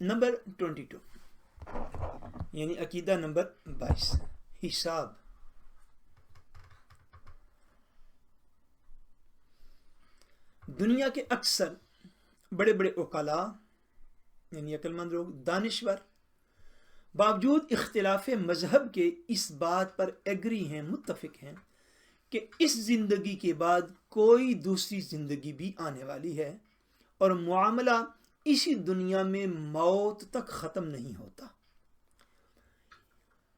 Number 22 یعنی عقیدہ number 22 حساب. دنیا کے اکثر بڑے بڑے عقلاء یعنی عقل مند لوگ دانشور باوجود اختلاف مذہب کے اس بات پر ایگری ہیں، متفق ہیں کہ اس زندگی کے بعد کوئی دوسری زندگی بھی آنے والی ہے اور معاملہ اسی دنیا میں موت تک ختم نہیں ہوتا.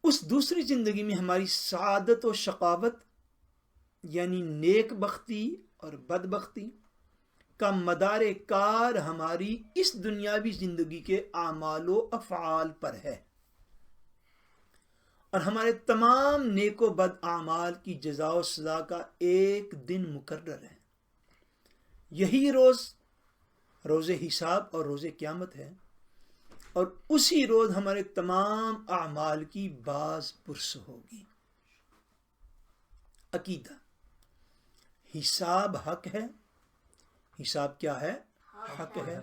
اس دوسری زندگی میں ہماری سعادت و شقاوت یعنی نیک بختی اور بدبختی کا مدار کار ہماری اس دنیاوی زندگی کے اعمال و افعال پر ہے اور ہمارے تمام نیک و بد اعمال کی جزا و سزا کا ایک دن مقرر ہے. یہی روز حساب اور روز قیامت ہے اور اسی روز ہمارے تمام اعمال کی باز پرس ہوگی. عقیدہ حساب حق ہے. حساب کیا ہے؟ حق ہے.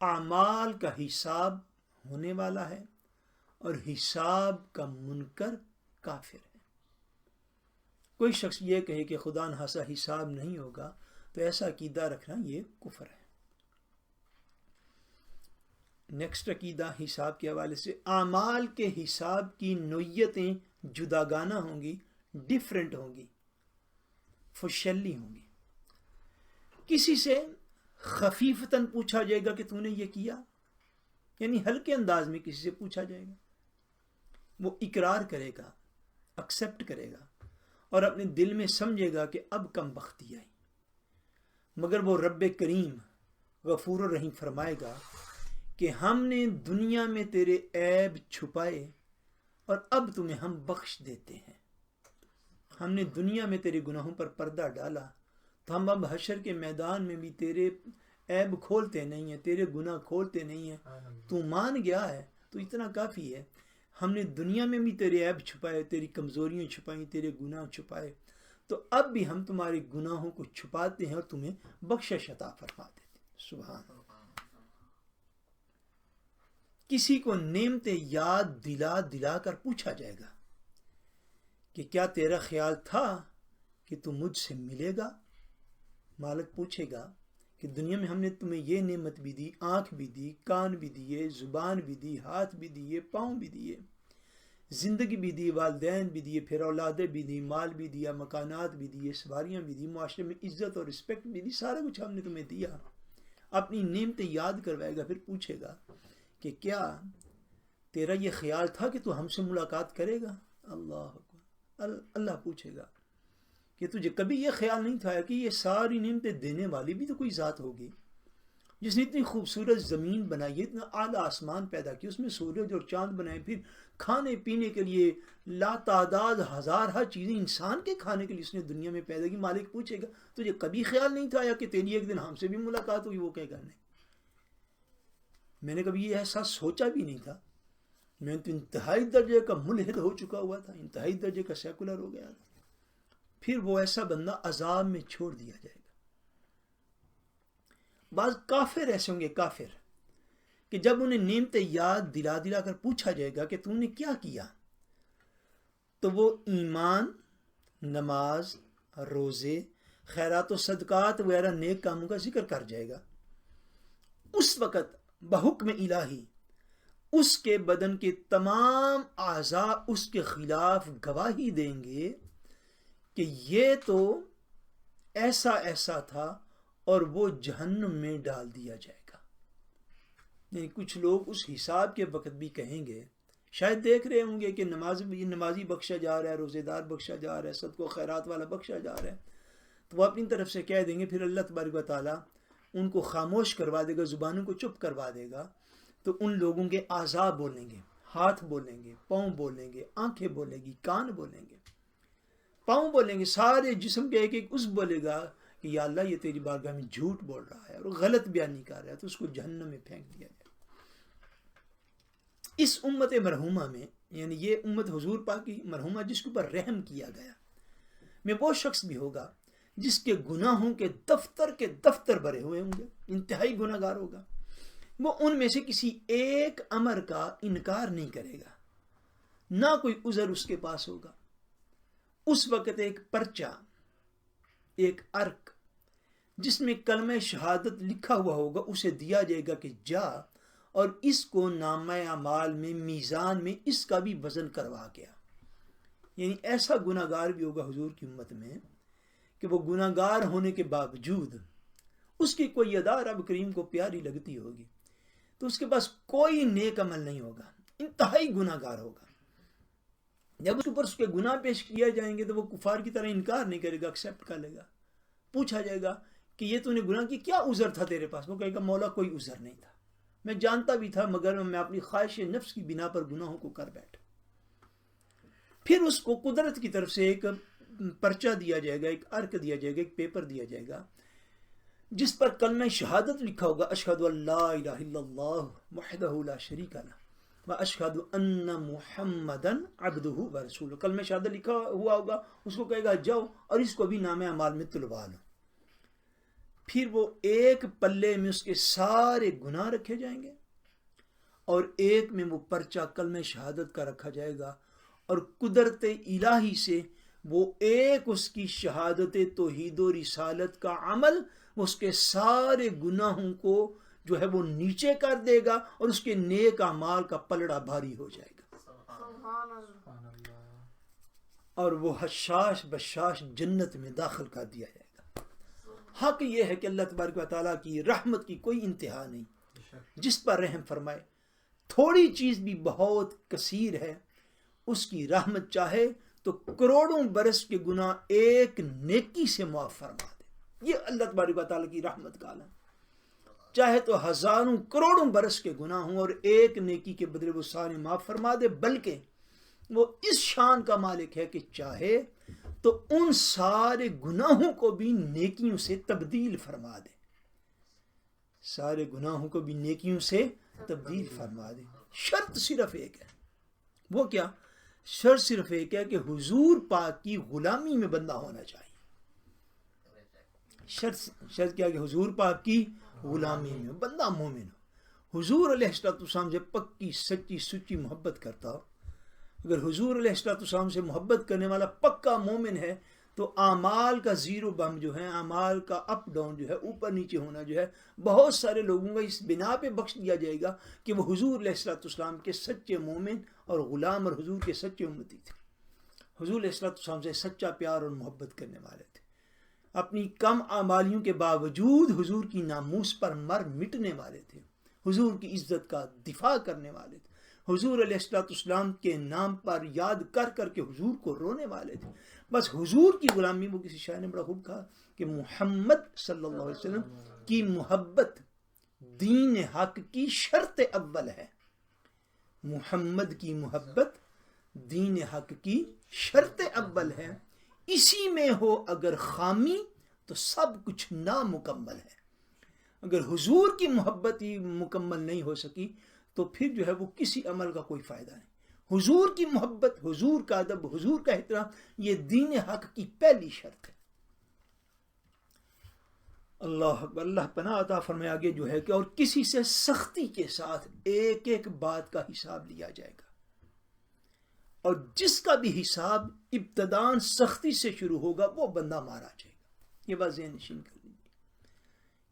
اعمال کا حساب ہونے والا ہے اور حساب کا منکر کافر ہے. کوئی شخص یہ کہے کہ خدا نخواستہ حساب نہیں ہوگا تو ایسا عقیدہ رکھنا یہ کفر ہے. نیکسٹ عقیدہ حساب کے حوالے سے اعمال کے حساب کی نوعیتیں جداگانہ ہوں گی، ڈیفرنٹ ہوں گی، فشلی ہوں گی. کسی سے خفیفتاً پوچھا جائے گا کہ تو نے یہ کیا، یعنی ہلکے انداز میں کسی سے پوچھا جائے گا، وہ اقرار کرے گا، ایکسیپٹ کرے گا اور اپنے دل میں سمجھے گا کہ اب کم بختی آئی، مگر وہ رب کریم غفور الرحیم فرمائے گا کہ ہم نے دنیا میں تیرے عیب چھپائے اور اب تمہیں ہم بخش دیتے ہیں. ہم نے دنیا میں تیرے گناہوں پر پردہ ڈالا تو ہم اب حشر کے میدان میں بھی تیرے عیب کھولتے نہیں ہیں، تیرے گناہ کھولتے نہیں ہیں. تو مان گیا ہے تو اتنا کافی ہے. ہم نے دنیا میں بھی تیرے عیب چھپائے، تیری کمزوریاں چھپائیں، تیرے گناہ چھپائے، تو اب بھی ہم تمہارے گناہوں کو چھپاتے ہیں اور تمہیں بخشش عطا فرما دیتے ہیں. سبحان اللہ. کسی کو نعمتیں یاد دلا کر پوچھا جائے گا کہ کیا تیرا خیال تھا کہ تم مجھ سے ملے گا؟ مالک پوچھے گا کہ دنیا میں ہم نے تمہیں یہ نعمت بھی دی، آنکھ بھی دی، کان بھی دیے، زبان بھی دی، ہاتھ بھی دیے، پاؤں بھی دیے، زندگی بھی دی، والدین بھی دیے، پھر اولادیں بھی دی، مال بھی دیا، مکانات بھی دیے، سواریاں بھی دی، معاشرے میں عزت اور رسپیکٹ بھی دی، سارا کچھ ہم نے تمہیں دیا. اپنی نعمتیں یاد کروائے گا، پھر پوچھے گا کہ کیا تیرا یہ خیال تھا کہ تو ہم سے ملاقات کرے گا؟ اللہ پوچھے گا کہ تجھے کبھی یہ خیال نہیں تھا کہ یہ ساری نعمتیں دینے والی بھی تو کوئی ذات ہوگی جس نے اتنی خوبصورت زمین بنائی ہے، اتنا اعلیٰ آسمان پیدا کیا، اس میں سورج اور چاند بنائے، پھر کھانے پینے کے لیے لا تعداد ہزارہ چیزیں انسان کے کھانے کے لیے اس نے دنیا میں پیدا کی. مالک پوچھے گا تجھے کبھی خیال نہیں تھا کہ تیری ایک دن ہم سے بھی ملاقات ہوگی؟ وہ کہے گا نہیں، میں نے کبھی یہ احساس سوچا بھی نہیں تھا. میں تو انتہائی درجے کا ملحد ہو چکا ہوا تھا، انتہائی درجے کا سیکولر ہو گیا تھا. پھر وہ ایسا بندہ عذاب میں چھوڑ دیا جائے گا. بعض کافر ایسے ہوں گے، کافر کہ جب انہیں نعمتیں یاد دلا کر پوچھا جائے گا کہ تم نے کیا کیا، تو وہ ایمان، نماز، روزے، خیرات و صدقات وغیرہ نیک کاموں کا ذکر کر جائے گا. اس وقت بحکم الہی اس کے بدن کے تمام اعضاء اس کے خلاف گواہی دیں گے کہ یہ تو ایسا تھا، اور وہ جہنم میں ڈال دیا جائے گا. یعنی کچھ لوگ اس حساب کے وقت بھی کہیں گے، شاید دیکھ رہے ہوں گے کہ نمازی بخشا جا رہا ہے، روزے دار بخشا جا رہا ہے، صدقہ و خیرات والا بخشا جا رہا ہے، تو وہ اپنی طرف سے کہہ دیں گے. پھر اللہ تبارک و تعالیٰ ان کو خاموش کروا دے گا، زبانوں کو چپ کروا دے گا. تو ان لوگوں کے اعضاء بولیں گے، ہاتھ بولیں گے، پاؤں بولیں گے، آنکھیں بولیں گی، کان بولیں گے، پاؤں بولیں گے، سارے جسم کے ایک عضو بولے گا کہ یا اللہ یہ تیری بارگاہ میں جھوٹ بول رہا ہے اور غلط بیانی کر رہا ہے، تو اس کو جہنم میں پھینک دیا جائے. اس امت مرحومہ میں، یعنی یہ امت حضور پاک کی مرحومہ جس کے اوپر رحم کیا گیا، میں وہ شخص بھی ہوگا جس کے گناہوں کے دفتر بھرے ہوئے ہوں گے، انتہائی گناہگار ہوگا. وہ ان میں سے کسی ایک امر کا انکار نہیں کرے گا، نہ کوئی عذر اس کے پاس ہوگا۔ اس وقت ایک پرچہ، ایک عرق جس میں کلمہ شہادت لکھا ہوا ہوگا اسے دیا جائے گا کہ جا اور اس کو نامہ اعمال میں، میزان میں اس کا بھی وزن کروا گیا۔ یعنی ایسا گناہ گار بھی ہوگا حضور کی امت میں کہ وہ گناہ گار ہونے کے باوجود اس کی کوئی ادا رب کریم کو پیاری لگتی ہوگی، تو اس کے پاس کوئی نیک عمل نہیں ہوگا، انتہائی گناہ گار ہوگا۔ جب اس اوپر اس کے گناہ پیش کیا جائیں گے تو وہ کفار کی طرح انکار نہیں کرے گا، ایکسیپٹ کر لے گا۔ پوچھا جائے گا کہ یہ تو نے گناہ کی، کیا عذر تھا تیرے پاس؟ وہ کہے گا مولا کوئی عذر نہیں تھا، میں جانتا بھی تھا مگر میں اپنی خواہش نفس کی بنا پر گناہوں کو کر بیٹھا۔ پھر اس کو قدرت کی طرف سے ایک پرچہ دیا جائے گا، ایک عرق دیا جائے گا، ایک پیپر دیا جائے گا جس پر کلمہ شہادت لکھا ہوگا، اشہد ان لا الہ الا اللہ وحدہ لا شریک لہ واشہد ان محمدا عبدہ ورسولہ۔ کلمہ شہادت لکھا ہوا ہوگا، اس کو کہے گا جاؤ اور اس کو بھی نامہ اعمال میں تلوا لو۔ پھر وہ ایک پلے میں اس کے سارے گناہ رکھے جائیں گے اور ایک میں وہ پرچہ کلمہ شہادت کا رکھا جائے گا، اور قدرت الہی سے وہ ایک اس کی شہادت توحید و رسالت کا عمل وہ اس کے سارے گناہوں کو جو ہے وہ نیچے کر دے گا اور اس کے نیک اعمال کا پلڑا بھاری ہو جائے گا، اور وہ حشاش بشاش جنت میں داخل کر دیا جائے گا۔ حق یہ ہے کہ اللہ تبارک و تعالیٰ کی رحمت کی کوئی انتہا نہیں، جس پر رحم فرمائے۔ تھوڑی چیز بھی بہت کثیر ہے، اس کی رحمت چاہے تو کروڑوں برس کے گناہ ایک نیکی سے معاف فرما دے۔ یہ اللہ تبارک و تعالیٰ کی رحمت کا عالم، چاہے تو ہزاروں کروڑوں برس کے گناہ ہوں اور ایک نیکی کے بدلے وہ سارے معاف فرما دے، بلکہ وہ اس شان کا مالک ہے کہ چاہے تو ان سارے گناہوں کو بھی نیکیوں سے تبدیل فرما دے، سارے گناہوں کو بھی نیکیوں سے تبدیل فرما دے۔ شرط صرف ایک ہے، وہ کیا؟ شرط صرف ایک ہے کہ حضور پاک کی غلامی میں بندہ ہونا چاہیے۔ شرط کیا کہ حضور پاک کی غلامی میں بندہ مومن ہو، حضور علیہ السلام سے پکی سچی سچی محبت کرتا ہو۔ اگر حضور علیہ السلام سے محبت کرنے والا پکا مومن ہے تو اعمال کا زیرو بم جو ہے، اعمال کا اپ ڈاؤن جو ہے، اوپر نیچے ہونا جو ہے، بہت سارے لوگوں کا اس بنا پہ بخش دیا جائے گا کہ وہ حضور علیہ السلام کے سچے مومن اور غلام اور حضور کے سچے امتی تھے، حضور علیہ السلام سے سچا پیار اور محبت کرنے والے تھے، اپنی کم اعمالیوں کے باوجود حضور کی ناموس پر مر مٹنے والے تھے، حضور کی عزت کا دفاع کرنے والے تھے، حضور علیہ السلام کے نام پر یاد کر کر کے حضور کو رونے والے تھے۔ بس حضور کی غلامی، وہ کسی شاعر نے بڑا خوب کہا کہ محمد صلی اللہ علیہ وسلم کی محبت دین حق کی شرط اول ہے، محمد کی محبت دین حق کی شرط اول ہے، اسی میں ہو اگر خامی تو سب کچھ نامکمل ہے۔ اگر حضور کی محبت ہی مکمل نہیں ہو سکی تو پھر جو ہے وہ کسی عمل کا کوئی فائدہ نہیں۔ حضور کی محبت، حضور کا ادب، حضور کا احترام، یہ دین حق کی پہلی شرط ہے۔ اللہ اکبر، اللہ پناہ عطا فرمائے۔ آگے جو ہے کہ اور کسی سے سختی کے ساتھ ایک ایک بات کا حساب لیا جائے گا، اور جس کا بھی حساب ابتداً سختی سے شروع ہوگا وہ بندہ مارا جائے گا۔ یہ بات ذہن نشین کر لیجیے،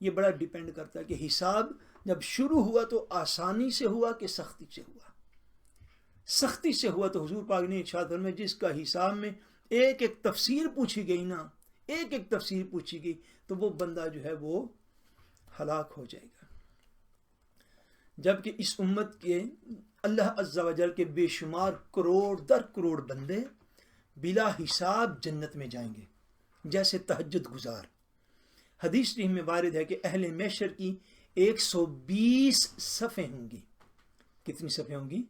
یہ بڑا ڈیپینڈ کرتا ہے کہ حساب جب شروع ہوا تو آسانی سے ہوا کہ سختی سے ہوا۔ سختی سے ہوا تو حضور پاک نے ارشاد فرمایا جس کا حساب میں ایک ایک تفسیر پوچھی گئی نا، ایک ایک تفسیر پوچھی گئی تو وہ بندہ جو ہے وہ ہلاک ہو جائے گا۔ جبکہ اس امت کے اللہ عز و جل کے بے شمار کروڑ در کروڑ بندے بلا حساب جنت میں جائیں گے، جیسے تہجد گزار۔ حدیث شریف میں وارد ہے کہ اہل محشر کی 120 صفیں ہوں گی۔ کتنی صفیں ہوں گی؟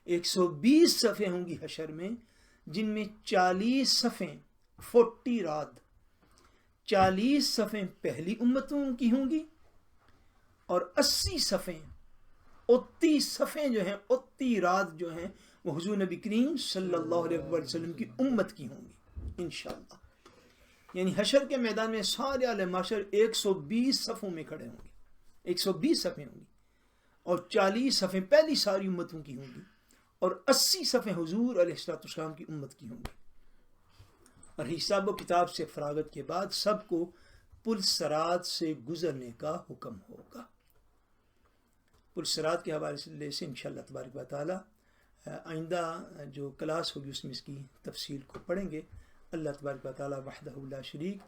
120 صفیں ہوں گی حشر میں، جن میں 40 صفیں 40 راد 40 صفیں پہلی امتوں کی ہوں گی، اور 80 صفیں 30 صفیں جو ہیں 30 رات جو ہیں وہ حضور نبی کریم صلی اللہ علیہ وسلم کی امت کی ہوں گی انشاءاللہ۔ یعنی حشر کے میدان میں سارے اہل محشر 120 صفوں میں کھڑے ہوں گے، 120 صفیں ہوں گی اور 40 صفیں پہلی ساری امتوں کی ہوں گی اور 80 صفیں حضور علیہ السلام کی امت کی ہوں گی. اور حساب و کتاب سے فراغت کے بعد سب کو پل صراط سے گزرنے کا حکم ہوگا. پل صراط کے حوالے سے انشاءاللہ تبارک و تعالی آئندہ جو کلاس ہوگی اس میں اس کی تفصیل کو پڑھیں گے. اللہ تبارک و تعالی وحدہ لا شریک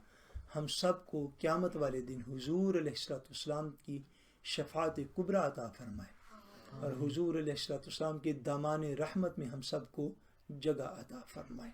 ہم سب کو قیامت والے دن حضور علیہ السلام کی شفاعت کبریٰ عطا فرمائے اور حضور علیہ السلام کے دامان رحمت میں ہم سب کو جگہ عطا فرمائے.